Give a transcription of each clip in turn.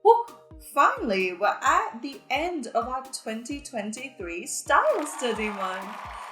Woo! Finally, we're at the end of our 2023 Style Study Month.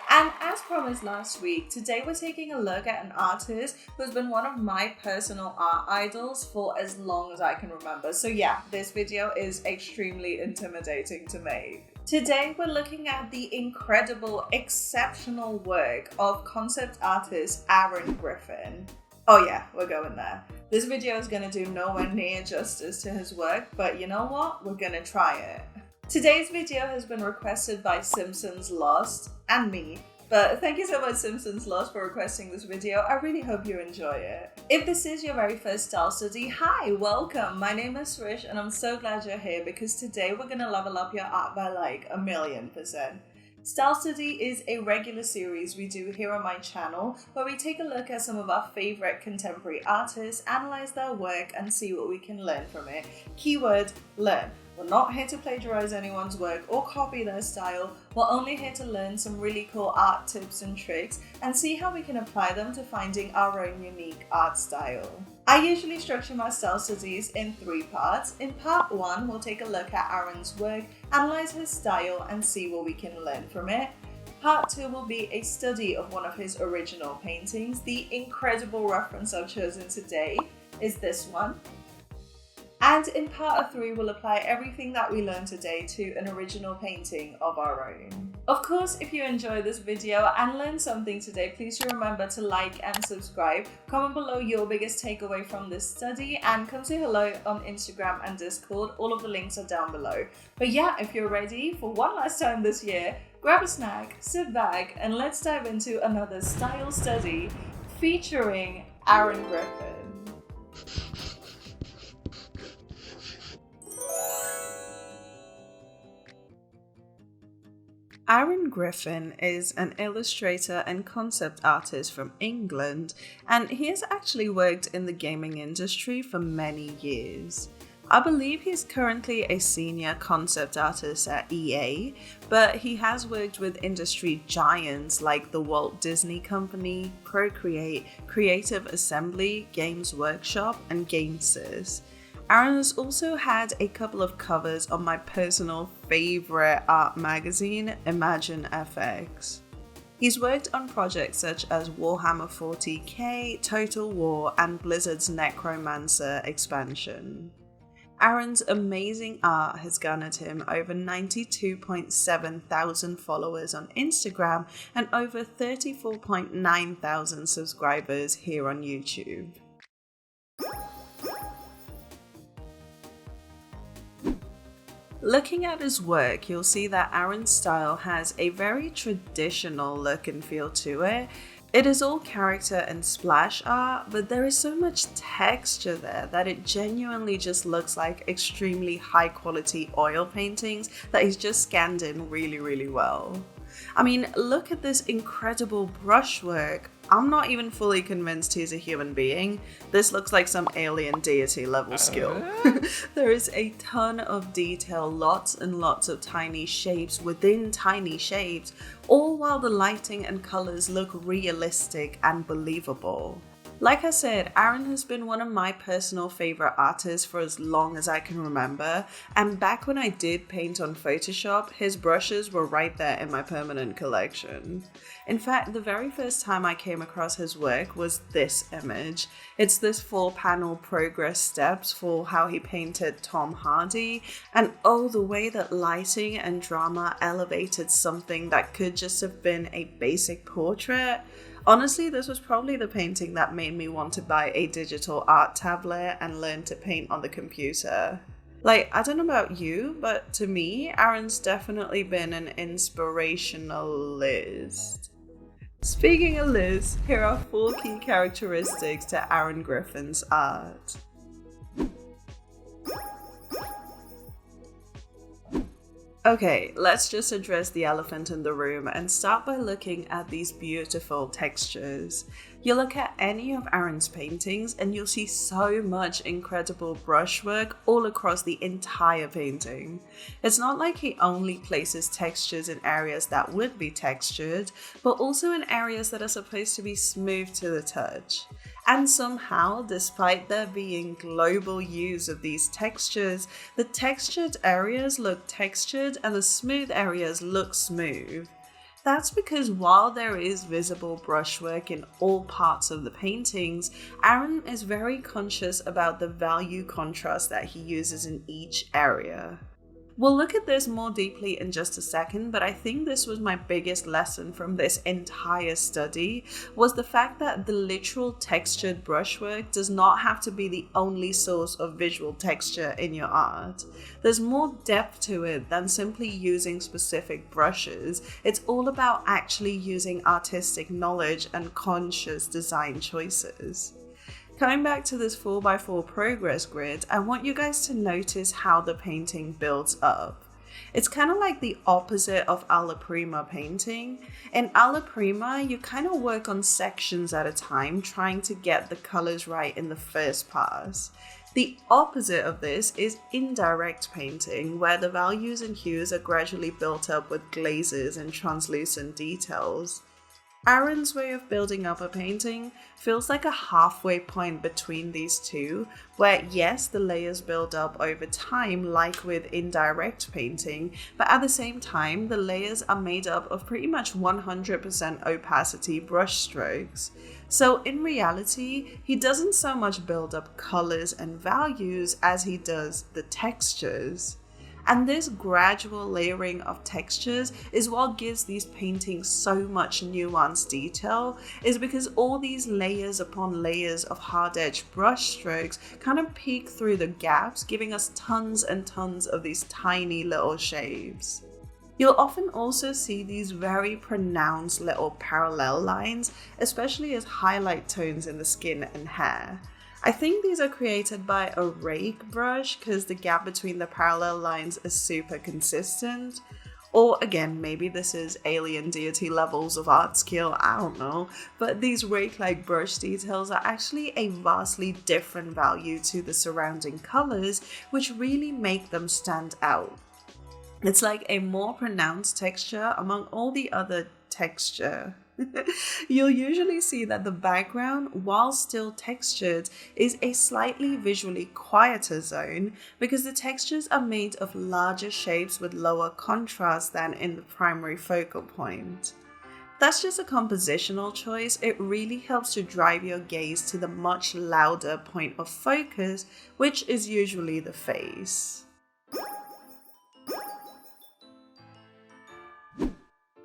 And as promised last week, today we're taking a look at an artist who's been one of my personal art idols for as long as I can remember. So yeah, this video is extremely intimidating to make. Today we're looking at the incredible, exceptional work of concept artist Aaron Griffin. Oh yeah, we're going there. This video is going to do nowhere near justice to his work, but you know what? We're going to try it. Today's video has been requested by Simpsons Lost and me, but thank you so much Simpsons Lost for requesting this video. I really hope you enjoy it. If this is your very first style study, hi, welcome. My name is Srish and I'm so glad you're here because today we're going to level up your art by like 1,000,000%. Style Study is a regular series we do here on my channel where we take a look at some of our favorite contemporary artists, analyze their work and see what we can learn from it. Keyword, learn. We're not here to plagiarize anyone's work or copy their style. We're only here to learn some really cool art tips and tricks and see how we can apply them to finding our own unique art style. I usually structure my style studies in 3 parts. In part 1, we'll take a look at Aaron's work, analyze his style and see what we can learn from it. Part 2 will be a study of one of his original paintings. The incredible reference I've chosen today is this one. And in part 3, we'll apply everything that we learned today to an original painting of our own. Of course, if you enjoyed this video and learned something today, please do remember to like and subscribe. Comment below your biggest takeaway from this study and come say hello on Instagram and Discord. All of the links are down below. But yeah, if you're ready for one last time this year, grab a snack, sit back, and let's dive into another style study featuring Aaron Griffin. Aaron Griffin is an illustrator and concept artist from England, and he has actually worked in the gaming industry for many years. I believe he's currently a senior concept artist at EA, but he has worked with industry giants like the Walt Disney Company, Procreate, Creative Assembly, Games Workshop, and GameSys. Aaron has also had a couple of covers on my personal favorite art magazine, Imagine FX. He's worked on projects such as Warhammer 40k, Total War, and Blizzard's Necromancer expansion. Aaron's amazing art has garnered him over 92.7 thousand followers on Instagram and over 34.9 thousand subscribers here on YouTube. Looking at his work, you'll see that Aaron's style has a very traditional look and feel to it. It is all character and splash art, but there is so much texture there that it genuinely just looks like extremely high quality oil paintings that he's just scanned in really well. I mean, look at this incredible brushwork. I'm not even fully convinced he's a human being. This looks like some alien deity level skill. There is a ton of detail, lots and lots of tiny shapes within tiny shapes, all while the lighting and colors look realistic and believable. Like I said, Aaron has been one of my personal favorite artists for as long as I can remember, and back when I did paint on Photoshop, his brushes were right there in my permanent collection. In fact, the very first time I came across his work was this image. It's this 4-panel progress steps for how he painted Tom Hardy, and oh, the way that lighting and drama elevated something that could just have been a basic portrait. Honestly, this was probably the painting that made me want to buy a digital art tablet and learn to paint on the computer. Like, I don't know about you, but to me, Aaron's definitely been an inspirationalist. Speaking of Liz, here are 4 key characteristics to Aaron Griffin's art. Okay, let's just address the elephant in the room and start by looking at these beautiful textures. You look at any of Aaron's paintings and you'll see so much incredible brushwork all across the entire painting. It's not like he only places textures in areas that would be textured, but also in areas that are supposed to be smooth to the touch. And somehow, despite there being global use of these textures, the textured areas look textured and the smooth areas look smooth. That's because while there is visible brushwork in all parts of the paintings, Aaron is very conscious about the value contrast that he uses in each area. We'll look at this more deeply in just a second, but I think this was my biggest lesson from this entire study, was the fact that the literal textured brushwork does not have to be the only source of visual texture in your art. There's more depth to it than simply using specific brushes. It's all about actually using artistic knowledge and conscious design choices. Coming back to this 4x4 progress grid, I want you guys to notice how the painting builds up. It's kind of like the opposite of alla prima painting. In alla prima, you kind of work on sections at a time, trying to get the colors right in the first pass. The opposite of this is indirect painting, where the values and hues are gradually built up with glazes and translucent details. Aaron's way of building up a painting feels like a halfway point between these two, where yes, the layers build up over time like with indirect painting, but at the same time, the layers are made up of pretty much 100% opacity brush strokes. So in reality, he doesn't so much build up colors and values as he does the textures. And this gradual layering of textures is what gives these paintings so much nuanced detail, is because all these layers upon layers of hard-edged brush strokes kind of peek through the gaps, giving us tons and tons of these tiny little shapes. You'll often also see these very pronounced little parallel lines, especially as highlight tones in the skin and hair. I think these are created by a rake brush because the gap between the parallel lines is super consistent. Or again, maybe this is alien deity levels of art skill, I don't know. But these rake-like brush details are actually a vastly different value to the surrounding colors, which really make them stand out. It's like a more pronounced texture among all the other texture. You'll usually see that the background, while still textured, is a slightly visually quieter zone because the textures are made of larger shapes with lower contrast than in the primary focal point. That's just a compositional choice. It really helps to drive your gaze to the much louder point of focus, which is usually the face.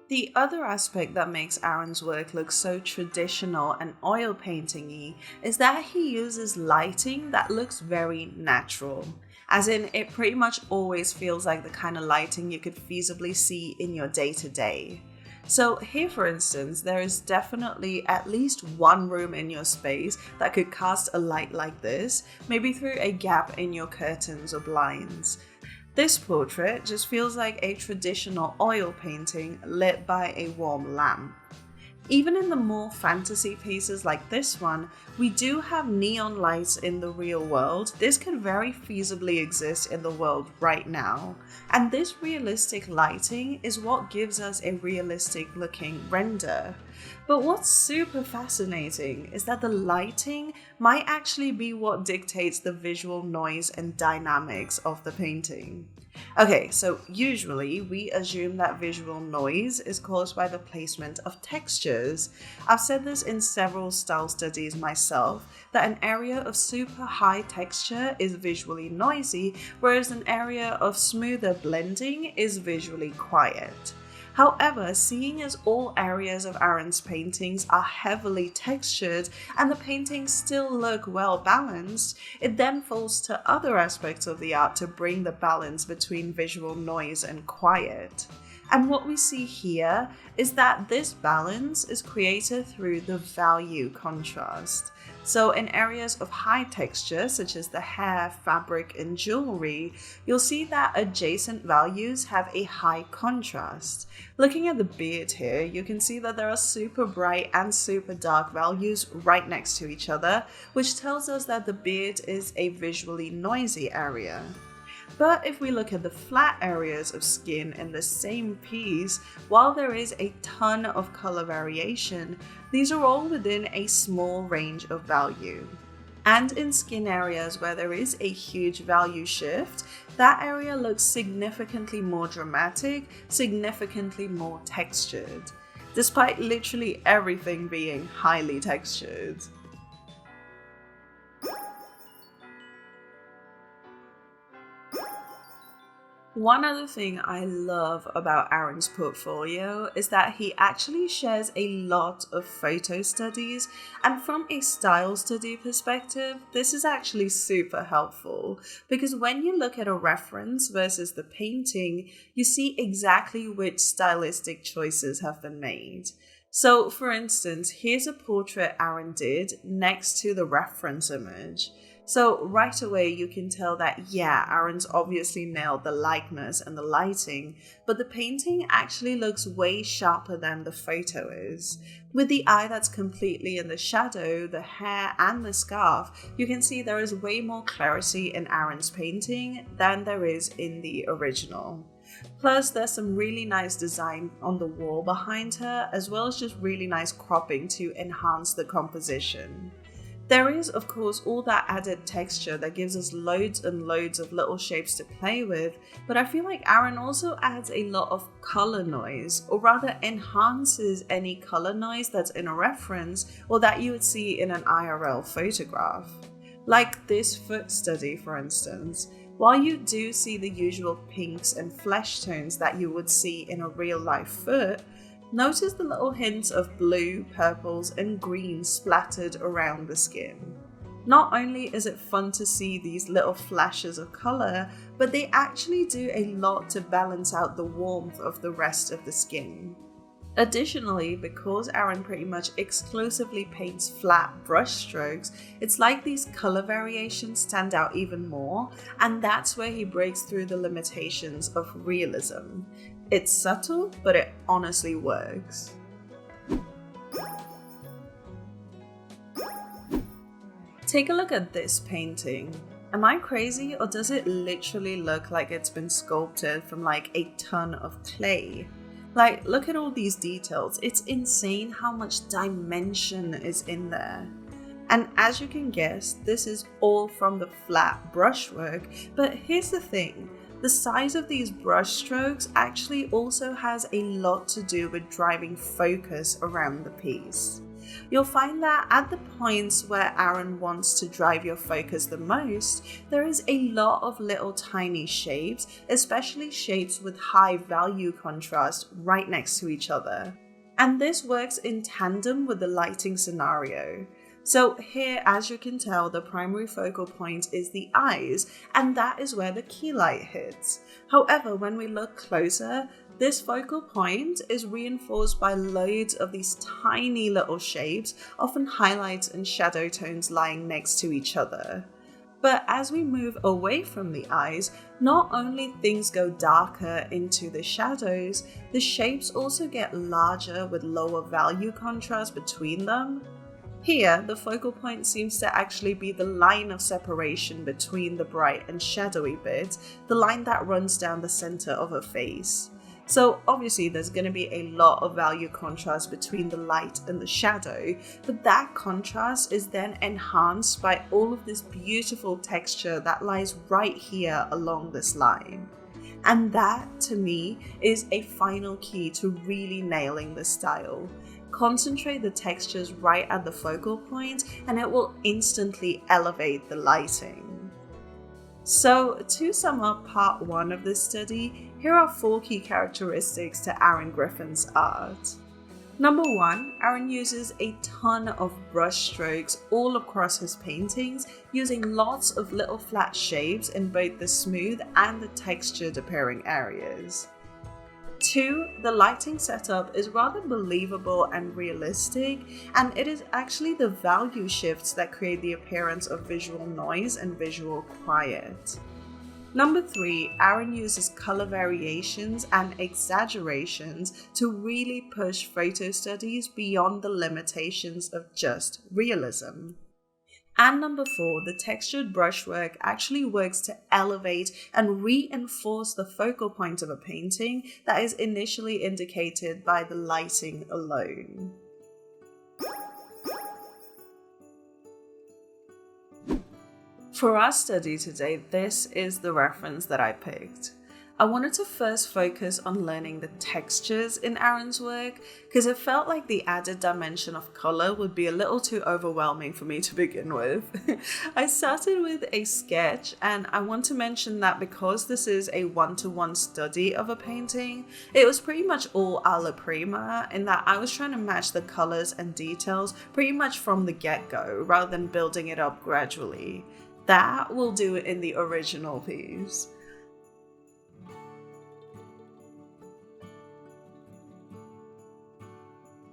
The other aspect that makes Aaron's work look so traditional and oil painting-y is that he uses lighting that looks very natural. As in, it pretty much always feels like the kind of lighting you could feasibly see in your day-to-day. So here, for instance, there is definitely at least one room in your space that could cast a light like this, maybe through a gap in your curtains or blinds. This portrait just feels like a traditional oil painting lit by a warm lamp. Even in the more fantasy pieces like this one, we do have neon lights in the real world. This could very feasibly exist in the world right now. And this realistic lighting is what gives us a realistic looking render. But what's super fascinating is that the lighting might actually be what dictates the visual noise and dynamics of the painting. Okay, so usually we assume that visual noise is caused by the placement of textures. I've said this in several style studies myself, that an area of super high texture is visually noisy, whereas an area of smoother blending is visually quiet. However, seeing as all areas of Aaron's paintings are heavily textured and the paintings still look well balanced, it then falls to other aspects of the art to bring the balance between visual noise and quiet. And what we see here is that this balance is created through the value contrast. So in areas of high texture, such as the hair, fabric, and jewelry, you'll see that adjacent values have a high contrast. Looking at the beard here, you can see that there are super bright and super dark values right next to each other, which tells us that the beard is a visually noisy area. But if we look at the flat areas of skin in the same piece, while there is a ton of color variation, these are all within a small range of value. And in skin areas where there is a huge value shift, that area looks significantly more dramatic, significantly more textured, despite literally everything being highly textured. One other thing I love about Aaron's portfolio is that he actually shares a lot of photo studies, and from a style study perspective, this is actually super helpful because when you look at a reference versus the painting, you see exactly which stylistic choices have been made. So, for instance, here's a portrait Aaron did next to the reference image. So right away you can tell that, yeah, Aaron's obviously nailed the likeness and the lighting, but the painting actually looks way sharper than the photo is. With the eye that's completely in the shadow, the hair and the scarf, you can see there is way more clarity in Aaron's painting than there is in the original. Plus, there's some really nice design on the wall behind her, as well as just really nice cropping to enhance the composition. There is, of course, all that added texture that gives us loads and loads of little shapes to play with, but I feel like Aaron also adds a lot of color noise, or rather enhances any color noise that's in a reference or that you would see in an IRL photograph. Like this foot study, for instance. While you do see the usual pinks and flesh tones that you would see in a real-life foot, notice the little hints of blue, purples, and greens splattered around the skin. Not only is it fun to see these little flashes of color, but they actually do a lot to balance out the warmth of the rest of the skin. Additionally, because Aaron pretty much exclusively paints flat brush strokes, it's like these color variations stand out even more, and that's where he breaks through the limitations of realism. It's subtle, but it honestly works. Take a look at this painting. Am I crazy, or does it literally look like it's been sculpted from like a ton of clay? Like, look at all these details. It's insane how much dimension is in there. And as you can guess, this is all from the flat brushwork, but here's the thing. The size of these brush strokes actually also has a lot to do with driving focus around the piece. You'll find that at the points where Aaron wants to drive your focus the most, there is a lot of little tiny shapes, especially shapes with high value contrast right next to each other. And this works in tandem with the lighting scenario. So here, as you can tell, the primary focal point is the eyes, and that is where the key light hits. However, when we look closer, this focal point is reinforced by loads of these tiny little shapes, often highlights and shadow tones lying next to each other. But as we move away from the eyes, not only things go darker into the shadows, the shapes also get larger with lower value contrast between them. Here, the focal point seems to actually be the line of separation between the bright and shadowy bits, the line that runs down the center of her face. So obviously there's going to be a lot of value contrast between the light and the shadow, but that contrast is then enhanced by all of this beautiful texture that lies right here along this line. And that, to me, is a final key to really nailing the style. Concentrate the textures right at the focal point and it will instantly elevate the lighting. So to sum up part 1 of this study, here are 4 key characteristics to Aaron Griffin's art. Number 1, Aaron uses a ton of brush strokes all across his paintings, using lots of little flat shapes in both the smooth and the textured appearing areas. 2, the lighting setup is rather believable and realistic, and it is actually the value shifts that create the appearance of visual noise and visual quiet. Number 3, Aaron uses color variations and exaggerations to really push photo studies beyond the limitations of just realism. And number 4, the textured brushwork actually works to elevate and reinforce the focal point of a painting that is initially indicated by the lighting alone. For our study today, this is the reference that I picked. I wanted to first focus on learning the textures in Aaron's work because it felt like the added dimension of color would be a little too overwhelming for me to begin with. I started with a sketch, and I want to mention that because this is a one-to-one study of a painting, it was pretty much all alla prima in that I was trying to match the colors and details pretty much from the get-go rather than building it up gradually. That will do it in the original piece.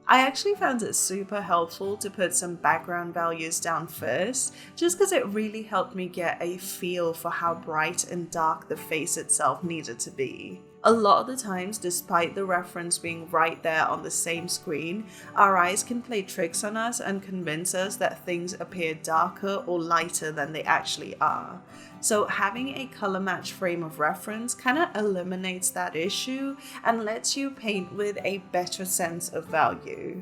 I actually found it super helpful to put some background values down first, just because it really helped me get a feel for how bright and dark the face itself needed to be. A lot of the times, despite the reference being right there on the same screen, our eyes can play tricks on us and convince us that things appear darker or lighter than they actually are. So having a color match frame of reference kind of eliminates that issue and lets you paint with a better sense of value.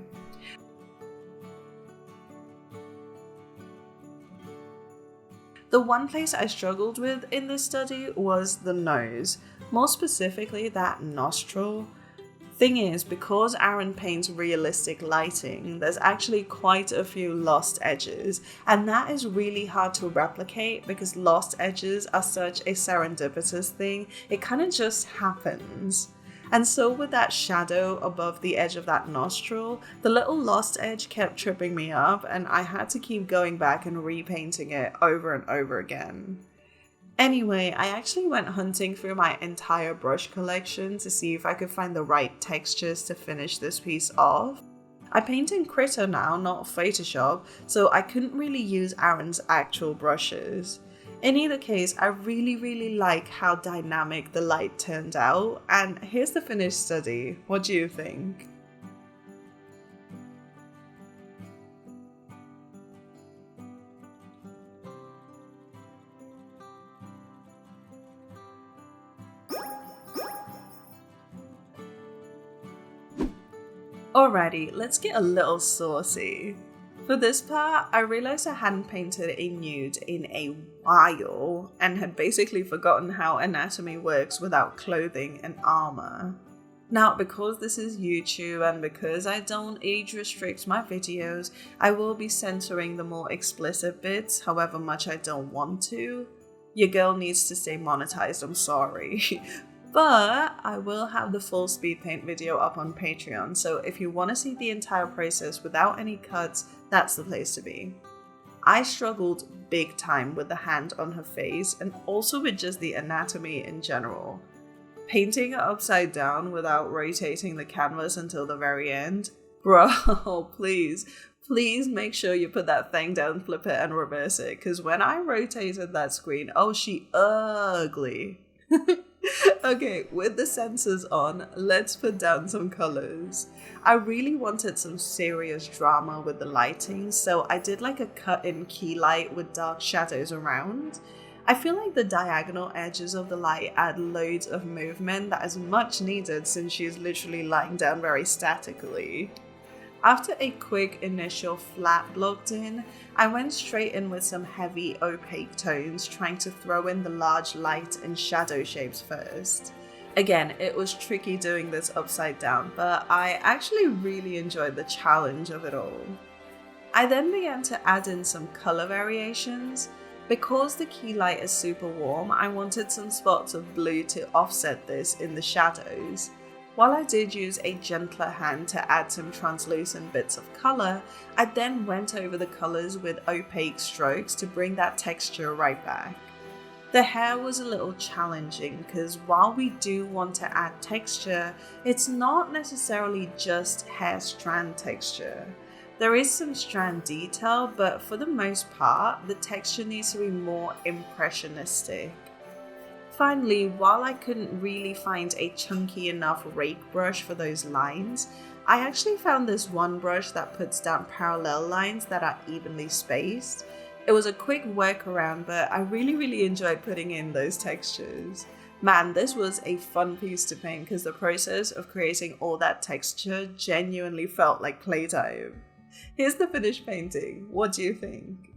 The one place I struggled with in this study was the nose, more specifically that nostril. Thing is, because Aaron paints realistic lighting, there's actually quite a few lost edges, and that is really hard to replicate because lost edges are such a serendipitous thing, it kind of just happens. And so with that shadow above the edge of that nostril, the little lost edge kept tripping me up, and I had to keep going back and repainting it over and over again. Anyway, I actually went hunting through my entire brush collection to see if I could find the right textures to finish this piece off. I paint in Critter now, not Photoshop, so I couldn't really use Aaron's actual brushes. In either case, I really like how dynamic the light turned out, and here's the finished study. What do you think? Alrighty, let's get a little saucy. For this part, I realized I hadn't painted a nude in a while and had basically forgotten how anatomy works without clothing and armor. Now, because this is YouTube and because I don't age restrict my videos, I will be censoring the more explicit bits, however much I don't want to. Your girl needs to stay monetized, I'm sorry. But I will have the full speed paint video up on Patreon, so if you want to see the entire process without any cuts, that's the place to be. I struggled big time with the hand on her face and also with just the anatomy in general. Painting it upside down without rotating the canvas until the very end? Bro, please make sure you put that thing down, flip it and reverse it, because when I rotated that screen, oh, she ugly. Okay, with the sensors on, let's put down some colors. I really wanted some serious drama with the lighting, so I did like a cut-in key light with dark shadows around. I feel like the diagonal edges of the light add loads of movement that is much needed since she is literally lying down very statically. After a quick initial flat blocked in, I went straight in with some heavy opaque tones, trying to throw in the large light and shadow shapes first. Again, it was tricky doing this upside down, but I actually really enjoyed the challenge of it all. I then began to add in some color variations. Because the key light is super warm, I wanted some spots of blue to offset this in the shadows. While I did use a gentler hand to add some translucent bits of colour, I then went over the colours with opaque strokes to bring that texture right back. The hair was a little challenging because while we do want to add texture, it's not necessarily just hair strand texture. There is some strand detail, but for the most part, the texture needs to be more impressionistic. Finally, while I couldn't really find a chunky enough rake brush for those lines, I actually found this one brush that puts down parallel lines that are evenly spaced. It It was a quick workaround, but I really enjoyed putting in those textures. Man, this was a fun piece to paint because the process of creating all that texture genuinely felt like playtime. Here's the finished painting. What do you think?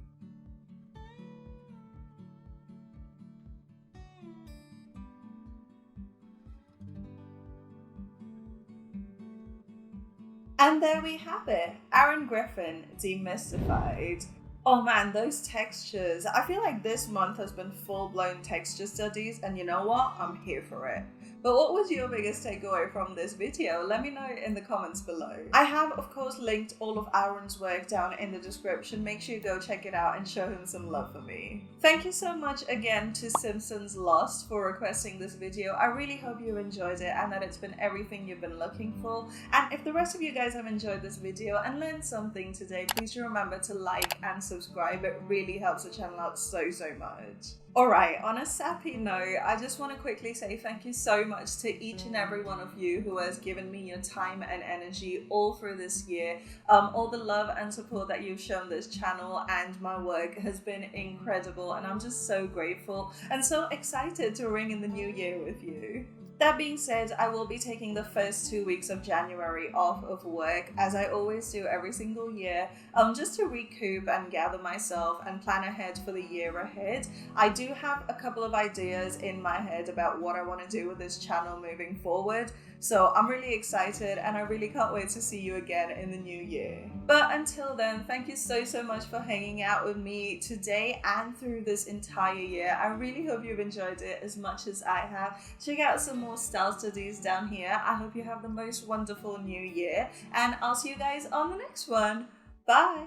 And there we have it, Aaron Griffin demystified. Oh man, those textures. I feel like this month has been full-blown texture studies, and you know what? I'm here for it. But what was your biggest takeaway from this video? Let me know in the comments below. I have, of course, linked all of Aaron's work down in the description. Make sure you go check it out and show him some love for me. Thank you so much again to Simpsons Lost for requesting this video. I really hope you enjoyed it and that it's been everything you've been looking for. And if the rest of you guys have enjoyed this video and learned something today, please do remember to like and subscribe. It really helps the channel out so much. Alright, on a sappy note, I just want to quickly say thank you so much to each and every one of you who has given me your time and energy all through this year. All the love and support that you've shown this channel and my work has been incredible, and I'm just so grateful and so excited to ring in the new year with you. That being said, I will be taking the first 2 weeks of January off of work, as I always do every single year, just to recoup and gather myself and plan ahead for the year ahead. I do have a couple of ideas in my head about what I want to do with this channel moving forward, so I'm really excited and I really can't wait to see you again in the new year. But until then, thank you so much for hanging out with me today and through this entire year. I really hope you've enjoyed it as much as I have. Check out some more style studies down here. I hope you have the most wonderful new year, and I'll see you guys on the next one. Bye!